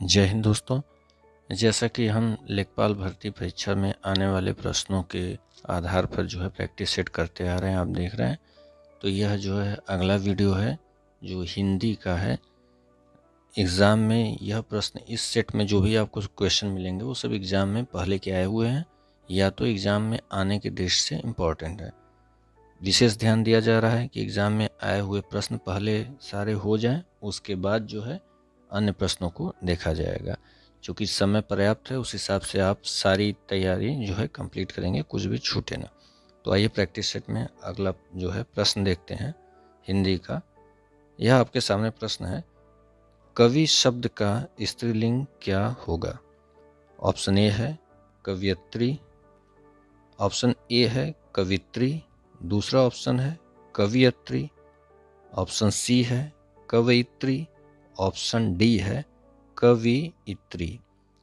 जय हिंद दोस्तों। जैसा कि हम लेखपाल भर्ती परीक्षा में आने वाले प्रश्नों के आधार पर जो है प्रैक्टिस सेट करते आ रहे हैं, आप देख रहे हैं। तो यह जो है अगला वीडियो है जो हिंदी का है। एग्ज़ाम में यह प्रश्न, इस सेट में जो भी आपको क्वेश्चन मिलेंगे वो सब एग्ज़ाम में पहले के आए हुए हैं या तो एग्ज़ाम में आने के दृष्टि से इम्पॉर्टेंट है। विशेष ध्यान दिया जा रहा है कि एग्ज़ाम में आए हुए प्रश्न पहले सारे हो जाएं, उसके बाद जो है अन्य प्रश्नों को देखा जाएगा। चूँकि समय पर्याप्त है, उस हिसाब से आप सारी तैयारी जो है कंप्लीट करेंगे, कुछ भी छूटे ना। तो आइए प्रैक्टिस सेट में अगला जो है प्रश्न देखते हैं हिंदी का। यह आपके सामने प्रश्न है, कवि शब्द का स्त्रीलिंग क्या होगा? ऑप्शन ए है कवयित्री, ऑप्शन ए है कवित्री, दूसरा ऑप्शन है कवियत्री, ऑप्शन सी है कवयित्री, ऑप्शन डी है कवियित्री।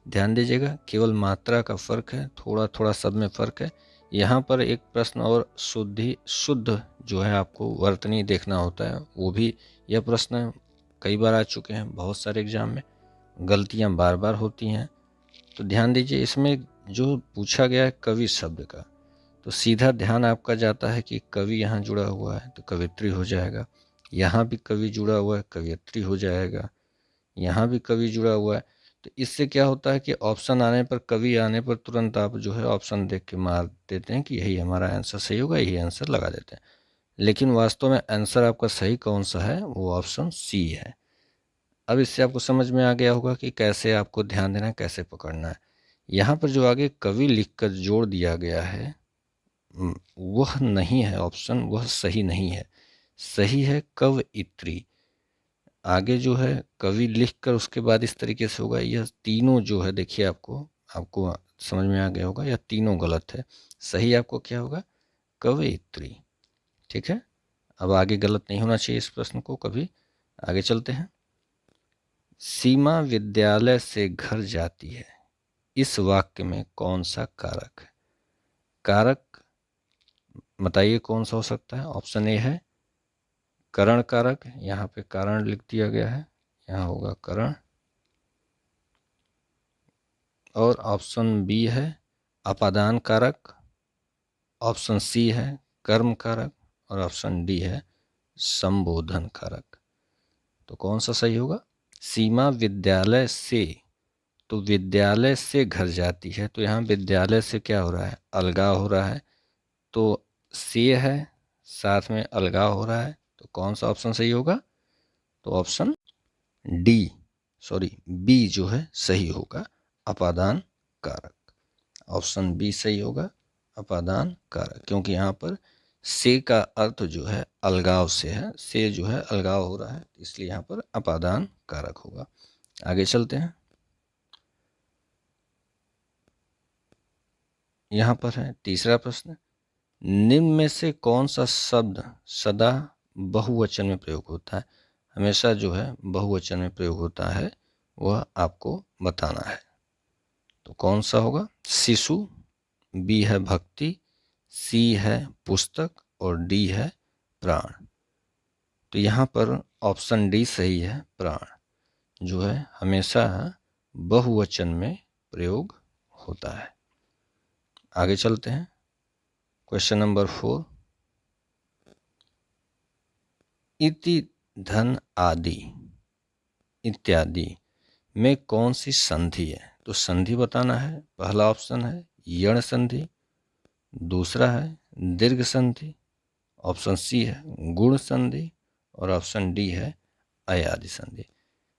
ध्यान दीजिएगा, केवल मात्रा का फर्क है, थोड़ा थोड़ा सब में फर्क है। यहाँ पर एक प्रश्न और शुद्ध जो है आपको वर्तनी देखना होता है, वो भी यह प्रश्न कई बार आ चुके हैं बहुत सारे एग्जाम में, गलतियाँ बार बार होती हैं। तो ध्यान दीजिए, इसमें जो पूछा गया है कवि शब्द का, तो सीधा ध्यान आपका जाता है कि कवि यहाँ जुड़ा हुआ है तो कवित्री हो जाएगा, यहाँ भी कवि जुड़ा हुआ है कवियत्री हो जाएगा, यहाँ भी कवि जुड़ा हुआ है। तो इससे क्या होता है कि ऑप्शन आने पर, कवि आने पर तुरंत आप जो है ऑप्शन देख के मार देते हैं कि यही हमारा आंसर सही होगा, यही आंसर लगा देते हैं। लेकिन वास्तव में आंसर आपका सही कौन सा है? वो ऑप्शन सी है। अब इससे आपको समझ में आ गया होगा कि कैसे आपको ध्यान देना है, कैसे पकड़ना है। यहाँ पर जो आगे कवि लिखकर जोड़ दिया गया है वह नहीं है ऑप्शन, वह सही नहीं है। सही है कवयित्री। आगे जो है कवि लिखकर उसके बाद इस तरीके से होगा, यह तीनों जो है देखिए आपको समझ में आ गया होगा, यह तीनों गलत है। सही आपको क्या होगा? कवयित्री। ठीक है, अब आगे गलत नहीं होना चाहिए इस प्रश्न को कभी। आगे चलते हैं। सीमा विद्यालय से घर जाती है, इस वाक्य में कौन सा कारक है? कारक बताइए कौन सा हो सकता है? ऑप्शन ए है करण कारक, यहाँ पे कारण लिख दिया गया है, यहाँ होगा करण। और ऑप्शन बी है अपादान कारक, ऑप्शन सी है कर्म कारक, और ऑप्शन डी है संबोधन कारक। तो कौन सा सही होगा? सीमा विद्यालय से, तो विद्यालय से घर जाती है, तो यहाँ विद्यालय से क्या हो रहा है? अलगाव हो रहा है। तो से है, साथ में अलगाव हो रहा है, तो कौन सा ऑप्शन सही होगा? तो ऑप्शन डी, सॉरी बी जो है सही होगा, अपादान कारक। ऑप्शन बी सही होगा, अपादान कारक, क्योंकि यहाँ पर से का अर्थ जो है अलगाव से है, से जो है अलगाव हो रहा है, इसलिए यहाँ पर अपादान कारक होगा। आगे चलते हैं। यहाँ पर है तीसरा प्रश्न, निम्न में से कौन सा शब्द सदा बहुवचन में प्रयोग होता है? हमेशा जो है बहुवचन में प्रयोग होता है, वह आपको बताना है। तो कौन सा होगा? शिशु, बी है भक्ति, सी है पुस्तक, और डी है प्राण। तो यहाँ पर ऑप्शन डी सही है, प्राण जो है हमेशा बहुवचन में प्रयोग होता है। आगे चलते हैं। क्वेश्चन नंबर 4, इति धन आदि इत्यादि में कौन सी संधि है? तो संधि बताना है। पहला ऑप्शन है यण संधि, दूसरा है दीर्घ संधि, ऑप्शन सी है गुण संधि, और ऑप्शन डी है अयादि संधि।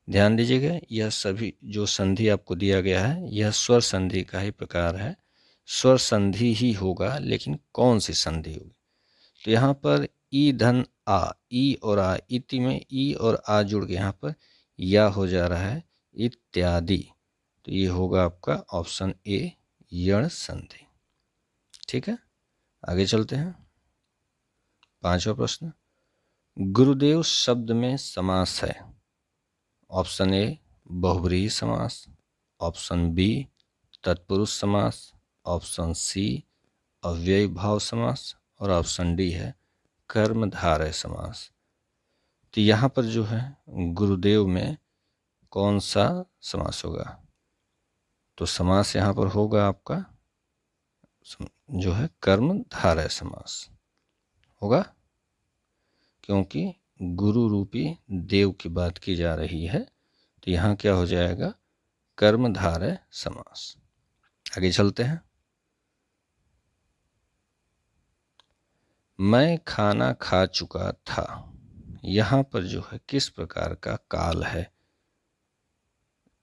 ध्यान दीजिएगा, यह सभी जो संधि आपको दिया गया है यह स्वर संधि का ही प्रकार है, स्वर संधि ही होगा, लेकिन कौन सी संधि होगी? तो यहाँ पर ई धन आ, ई और आ, इति में ई और आ जुड़ के यहाँ पर या हो जा रहा है इत्यादि, तो ये होगा आपका ऑप्शन ए यण संधि। ठीक है, आगे चलते हैं। पांचवा प्रश्न, गुरुदेव शब्द में समास है। ऑप्शन ए बहुब्रीहि समास, ऑप्शन बी तत्पुरुष समास, ऑप्शन सी अव्ययी भाव समास, और ऑप्शन डी है कर्मधारय समास। तो यहाँ पर जो है गुरुदेव में कौन सा समास होगा? तो समास यहाँ पर होगा आपका जो है कर्मधारय समास होगा, क्योंकि गुरु रूपी देव की बात की जा रही है। तो यहाँ क्या हो जाएगा? कर्मधारय समास। आगे चलते हैं। मैं खाना खा चुका था, यहाँ पर जो है किस प्रकार का काल है?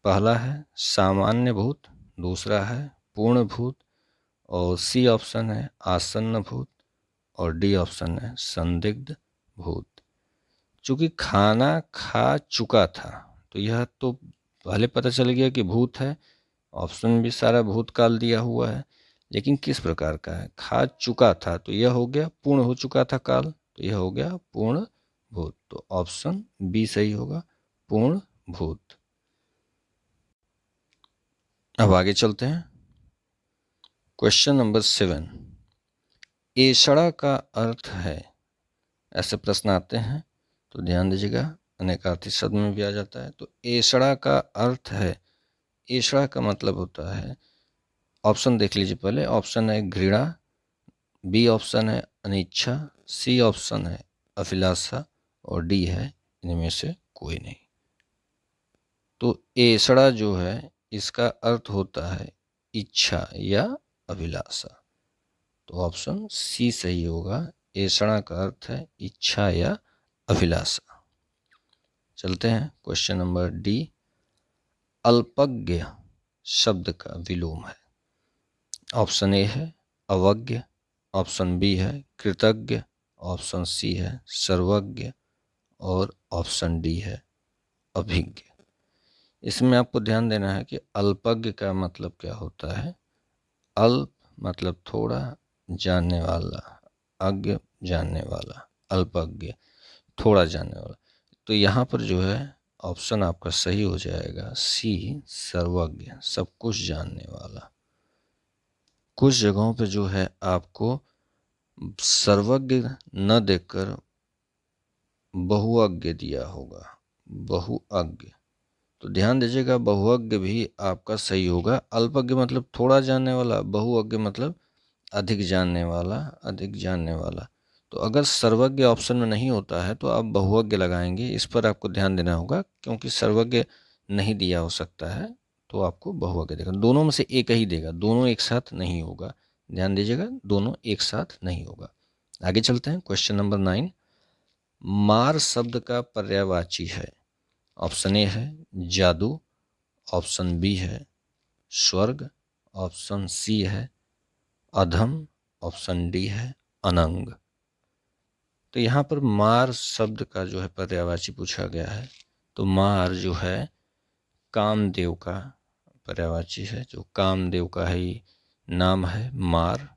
पहला है सामान्य भूत, दूसरा है पूर्ण भूत, और सी ऑप्शन है आसन्न भूत, और डी ऑप्शन है संदिग्ध भूत। चूंकि खाना खा चुका था तो यह तो पहले पता चल गया कि भूत है, ऑप्शन भी सारा भूतकाल दिया हुआ है, लेकिन किस प्रकार का है? खा चुका था तो यह हो गया पूर्ण हो चुका था काल, तो यह हो गया पूर्ण भूत। तो ऑप्शन बी सही होगा, पूर्ण भूत। अब आगे चलते हैं। क्वेश्चन नंबर 7, एषणा का अर्थ है, ऐसे प्रश्न आते हैं तो ध्यान दीजिएगा, अनेकार्थी शब्द में भी आ जाता है। तो एषणा का अर्थ है, एषणा का मतलब होता है, ऑप्शन देख लीजिए पहले। ऑप्शन है घृणा, बी ऑप्शन है अनिच्छा, सी ऑप्शन है अभिलाषा, और डी है इनमें से कोई नहीं। तो एषणा जो है इसका अर्थ होता है इच्छा या अभिलाषा, तो ऑप्शन सी सही होगा। एषणा का अर्थ है इच्छा या अभिलाषा। चलते हैं क्वेश्चन नंबर डी, अल्पज्ञ शब्द का विलोम है। ऑप्शन ए है अवज्ञ, ऑप्शन बी है कृतज्ञ, ऑप्शन सी है सर्वज्ञ, और ऑप्शन डी है अभिज्ञ। इसमें आपको ध्यान देना है कि अल्पज्ञ का मतलब क्या होता है? अल्प मतलब थोड़ा, जानने वाला, अज्ञ जानने वाला, अल्पज्ञ थोड़ा जानने वाला। तो यहाँ पर जो है ऑप्शन आपका सही हो जाएगा सी सर्वज्ञ, सब कुछ जानने वाला। कुछ जगहों पे जो है आपको सर्वज्ञ न देकर बहुअज्ञ दिया होगा, बहुअज्ञ। तो ध्यान दीजिएगा, बहुअज्ञ भी आपका सही होगा। अल्पज्ञ मतलब थोड़ा जानने वाला, बहुअज्ञ मतलब अधिक जानने वाला, अधिक जानने वाला। तो अगर सर्वज्ञ ऑप्शन में नहीं होता है तो आप बहुअज्ञ लगाएंगे, इस पर आपको ध्यान देना होगा, क्योंकि सर्वज्ञ नहीं दिया हो सकता है तो आपको बहुअज्ञ देगा। दोनों में से एक ही देगा, दोनों एक साथ नहीं होगा। ध्यान दीजिएगा, दोनों एक साथ नहीं होगा। आगे चलते हैं क्वेश्चन नंबर 9, मार शब्द का पर्यायवाची है। ऑप्शन ए है जादू, ऑप्शन बी है स्वर्ग, ऑप्शन सी है अधम, ऑप्शन डी है अनंग। तो यहाँ पर मार शब्द का जो है पर्यायवाची पूछा गया है। तो मार जो है कामदेव का पर्यायवाची है, जो कामदेव का ही नाम है मार।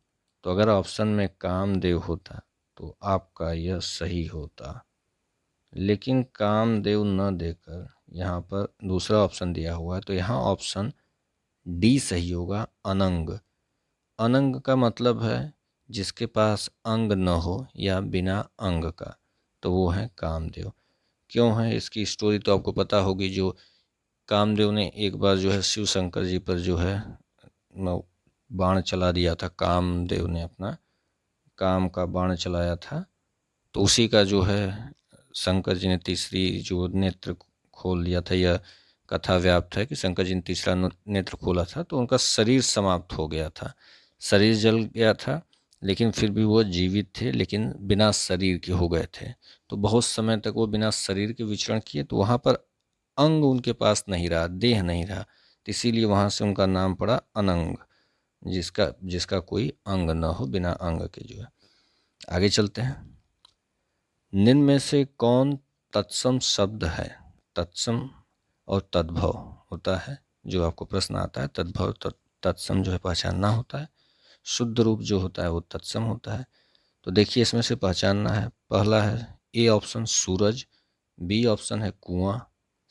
तो अगर ऑप्शन में कामदेव होता तो आपका यह सही होता, लेकिन कामदेव न देकर यहाँ पर दूसरा ऑप्शन दिया हुआ है, तो यहाँ ऑप्शन डी सही होगा अनंग। अनंग का मतलब है जिसके पास अंग न हो या बिना अंग का, तो वो है कामदेव। क्यों है इसकी स्टोरी तो आपको पता होगी। जो कामदेव ने एक बार जो है शिव शंकर जी पर जो है बाण चला दिया था, कामदेव ने अपना काम का बाण चलाया था, तो उसी का जो है शंकर जी ने तीसरी जो नेत्र खोल लिया था। यह कथा व्याप्त है कि शंकर जी ने तीसरा नेत्र खोला था तो उनका शरीर समाप्त हो गया था, शरीर जल गया था, लेकिन फिर भी वो जीवित थे, लेकिन बिना शरीर के हो गए थे। तो बहुत समय तक वो बिना शरीर के विचरण किए, तो वहाँ पर अंग उनके पास नहीं रहा, देह नहीं रहा, तो इसीलिए वहाँ से उनका नाम पड़ा अनंग, जिसका कोई अंग न हो, बिना अंग के जो है। आगे चलते हैं। निम्न में से कौन तत्सम शब्द है? तत्सम और तद्भव होता है, जो आपको प्रश्न आता है। तद्भव तत्सम जो है पहचानना होता है, शुद्ध रूप जो होता है वो तत्सम होता है। तो देखिए इसमें से पहचानना है। पहला है ए ऑप्शन सूरज, बी ऑप्शन है कुआं,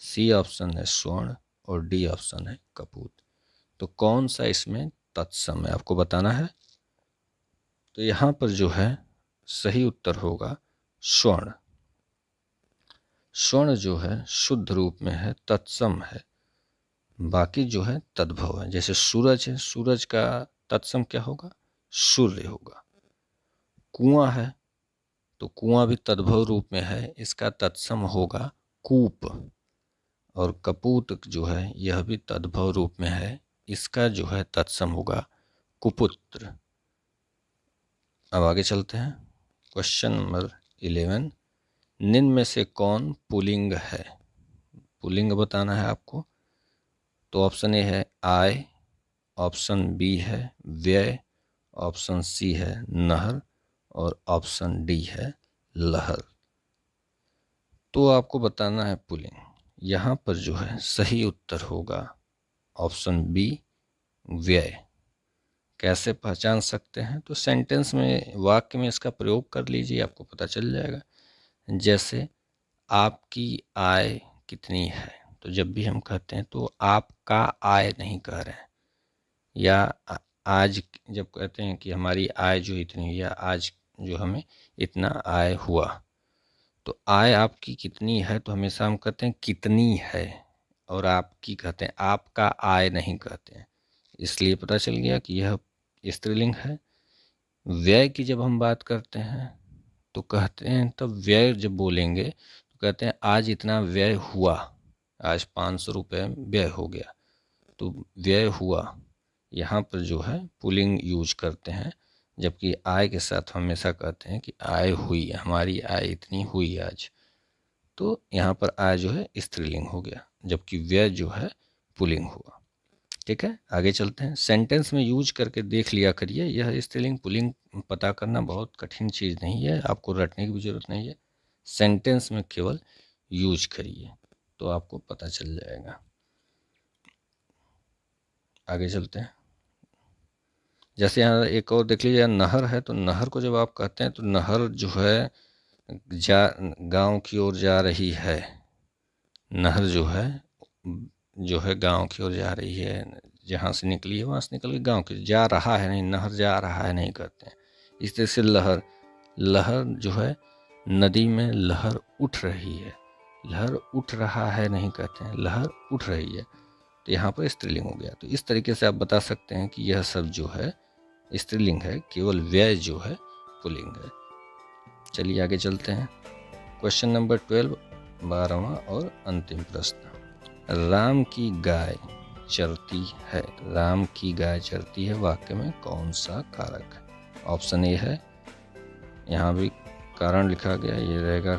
सी ऑप्शन है स्वर्ण, और डी ऑप्शन है कपूत। तो कौन सा इसमें तत्सम है आपको बताना है। तो यहाँ पर जो है सही उत्तर होगा स्वर्ण। स्वर्ण जो है शुद्ध रूप में है, तत्सम है, बाकी जो है तद्भव है। जैसे सूरज है, सूरज का तत्सम क्या होगा? सूर्य होगा। कुआं है तो कुआं भी तद्भव रूप में है, इसका तत्सम होगा कूप। और कपूत जो है यह भी तद्भव रूप में है, इसका जो है तत्सम होगा कुपुत्र। अब आगे चलते हैं। क्वेश्चन नंबर 11, निम्न में से कौन पुल्लिंग है? पुल्लिंग बताना है आपको। तो ऑप्शन ए है आय, ऑप्शन बी है व्यय, ऑप्शन सी है नहर और ऑप्शन डी है लहर। तो आपको बताना है पुल्लिंग। यहाँ पर जो है सही उत्तर होगा ऑप्शन बी व्यय। कैसे पहचान सकते हैं? तो सेंटेंस में, वाक्य में इसका प्रयोग कर लीजिए, आपको पता चल जाएगा। जैसे आपकी आय कितनी है, तो जब भी हम कहते हैं तो आपका आय नहीं कह रहे हैं, या आज जब कहते हैं कि हमारी आय जो इतनी हुई, या आज जो हमें इतना आय हुआ, तो आय आपकी कितनी है तो हमेशा हम कहते हैं कितनी है, और आपकी कहते हैं, आपका आय नहीं कहते हैं। इसलिए पता चल गया कि यह स्त्रीलिंग है। व्यय की जब हम बात करते हैं तो कहते हैं, तब व्यय जब बोलेंगे तो कहते हैं आज इतना व्यय हुआ, आज 500 रुपये व्यय हो गया, तो व्यय हुआ। यहाँ पर जो है पुल्लिंग यूज करते हैं, जबकि आय के साथ हमेशा कहते हैं कि आय हुई, हमारी आय इतनी हुई आज। तो यहाँ पर आय जो है स्त्रीलिंग हो गया, जबकि व्यय जो है पुल्लिंग हुआ। ठीक है, आगे चलते हैं। सेंटेंस में यूज करके देख लिया करिए। यह स्त्रीलिंग पुल्लिंग पता करना बहुत कठिन चीज़ नहीं है, आपको रटने की भी जरूरत नहीं है। सेंटेंस में केवल यूज करिए तो आपको पता चल जाएगा। आगे चलते हैं। जैसे यहाँ एक और देख लीजिए, नहर है, तो नहर को जब आप कहते हैं तो नहर जो है गांव की ओर जा रही है। नहर जो है गांव की ओर जा रही है, जहाँ से निकली है वहाँ से निकल के गांव की जा रहा है, नहीं, नहर जा रहा है नहीं कहते हैं। इस तरह से लहर, लहर जो है नदी में लहर उठ रही है, लहर उठ रहा है नहीं कहते हैं, लहर उठ रही है, तो यहाँ पर स्त्रीलिंग हो गया। तो इस तरीके से आप बता सकते हैं कि यह सब जो है स्त्रीलिंग है, केवल व्यय जो है पुल्लिंग है। चलिए आगे चलते हैं। क्वेश्चन नंबर 12, 12वां और अंतिम प्रश्न। राम की गाय चरती है, राम की गाय चरती है, वाक्य में कौन सा कारक है? ऑप्शन ए है, यहाँ भी कारण लिखा गया, ये रहेगा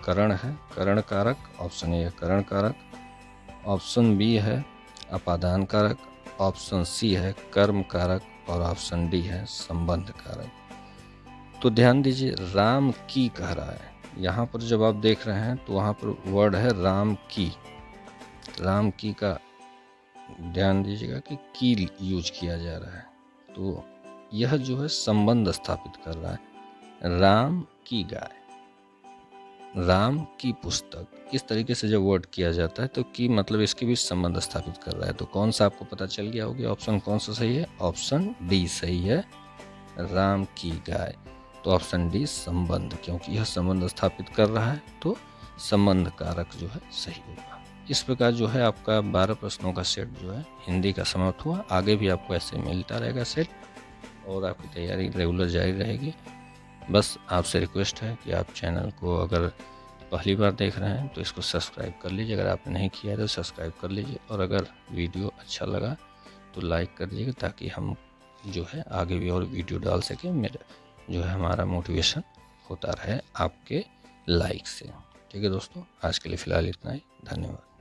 करण है, करण कारक। ऑप्शन ए है करण कारक। ऑप्शन बी है अपादान कारक। ऑप्शन सी है कर्म कारक और ऑप्शन डी है संबंध कारक। तो ध्यान दीजिए, राम की कह रहा है, यहाँ पर जब आप देख रहे हैं तो वहाँ पर वर्ड है राम की। राम की का ध्यान दीजिएगा कि की यूज किया जा रहा है, तो यह जो है संबंध स्थापित कर रहा है। राम की गाय, राम की पुस्तक, इस तरीके से जब वर्ड किया जाता है तो की मतलब इसके बीच संबंध स्थापित कर रहा है। तो कौन सा आपको पता चल गया होगा, ऑप्शन कौन सा सही है? ऑप्शन डी सही है, राम की गाय। तो ऑप्शन डी संबंध, क्योंकि यह संबंध स्थापित कर रहा है तो संबंध कारक जो है सही होगा। इस प्रकार जो है आपका 12 प्रश्नों का सेट जो है हिंदी का समाप्त हुआ। आगे भी आपको ऐसे मिलता रहेगा सेट, और आपकी तैयारी रेगुलर जारी रहेगी। बस आपसे रिक्वेस्ट है कि आप चैनल को अगर पहली बार देख रहे हैं तो इसको सब्सक्राइब कर लीजिए, अगर आपने नहीं किया है तो सब्सक्राइब कर लीजिए, और अगर वीडियो अच्छा लगा तो लाइक कर दीजिएगा, ताकि हम जो है आगे भी और वीडियो डाल सकें। मेरा जो है हमारा मोटिवेशन होता रहे आपके लाइक से। ठीक है दोस्तों, आज के लिए फ़िलहाल इतना ही। धन्यवाद।